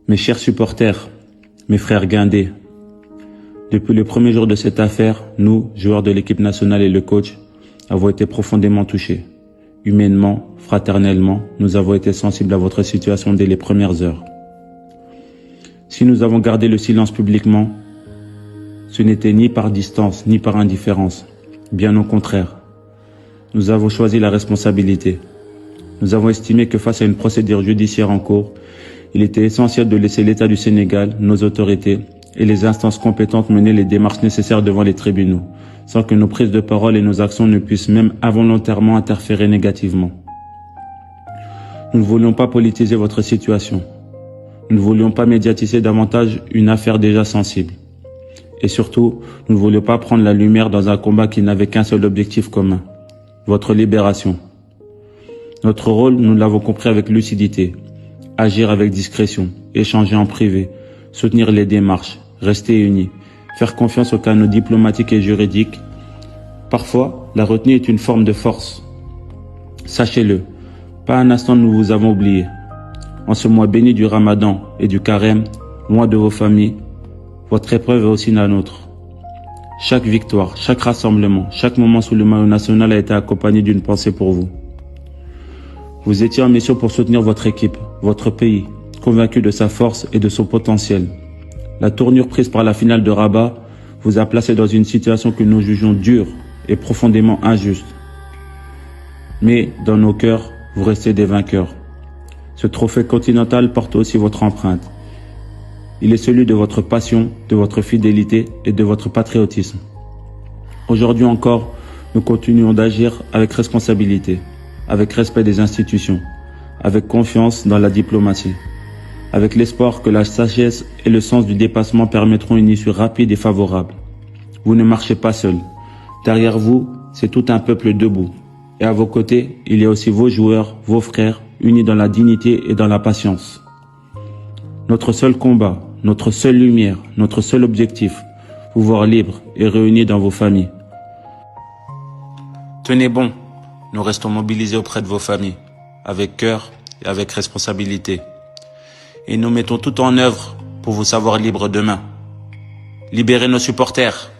Mes chers supporters, mes frères guindés, depuis le premier jour de cette affaire, nous, joueurs de l'équipe nationale et le coach, avons été profondément touchés. Humainement, fraternellement, nous avons été sensibles à votre situation dès les premières heures. Si nous avons gardé le silence publiquement, ce n'était ni par distance, ni par indifférence. Bien au contraire. Nous avons choisi la responsabilité. Nous avons estimé que face à une procédure judiciaire en cours, il était essentiel de laisser l'État du Sénégal, nos autorités et les instances compétentes mener les démarches nécessaires devant les tribunaux, sans que nos prises de parole et nos actions ne puissent même involontairement interférer négativement. Nous ne voulions pas politiser votre situation. Nous ne voulions pas médiatiser davantage une affaire déjà sensible. Et surtout, nous ne voulions pas prendre la lumière dans un combat qui n'avait qu'un seul objectif commun, votre libération. Notre rôle, nous l'avons compris avec lucidité. Agir avec discrétion, échanger en privé, soutenir les démarches, rester unis, faire confiance aux canaux diplomatiques et juridiques. Parfois, la retenue est une forme de force. Sachez-le, pas un instant nous vous avons oublié. En ce mois béni du Ramadan et du Carême, loin de vos familles, votre épreuve est aussi la nôtre. Chaque victoire, chaque rassemblement, chaque moment sous le maillot national a été accompagné d'une pensée pour vous. Vous étiez en mission pour soutenir votre équipe, votre pays, convaincu de sa force et de son potentiel. La tournure prise par la finale de Rabat vous a placé dans une situation que nous jugeons dure et profondément injuste. Mais dans nos cœurs, vous restez des vainqueurs. Ce trophée continental porte aussi votre empreinte. Il est celui de votre passion, de votre fidélité et de votre patriotisme. Aujourd'hui encore, nous continuons d'agir avec responsabilité, avec respect des institutions, avec confiance dans la diplomatie, avec l'espoir que la sagesse et le sens du dépassement permettront une issue rapide et favorable. Vous ne marchez pas seul. Derrière vous, c'est tout un peuple debout. Et à vos côtés, il y a aussi vos joueurs, vos frères, unis dans la dignité et dans la patience. Notre seul combat, notre seule lumière, notre seul objectif, vous voir libres et réunis dans vos familles. Tenez bon, nous restons mobilisés auprès de vos familles, avec cœur et avec responsabilité. Et nous mettons tout en œuvre pour vous savoir libres demain. Libérez nos supporters.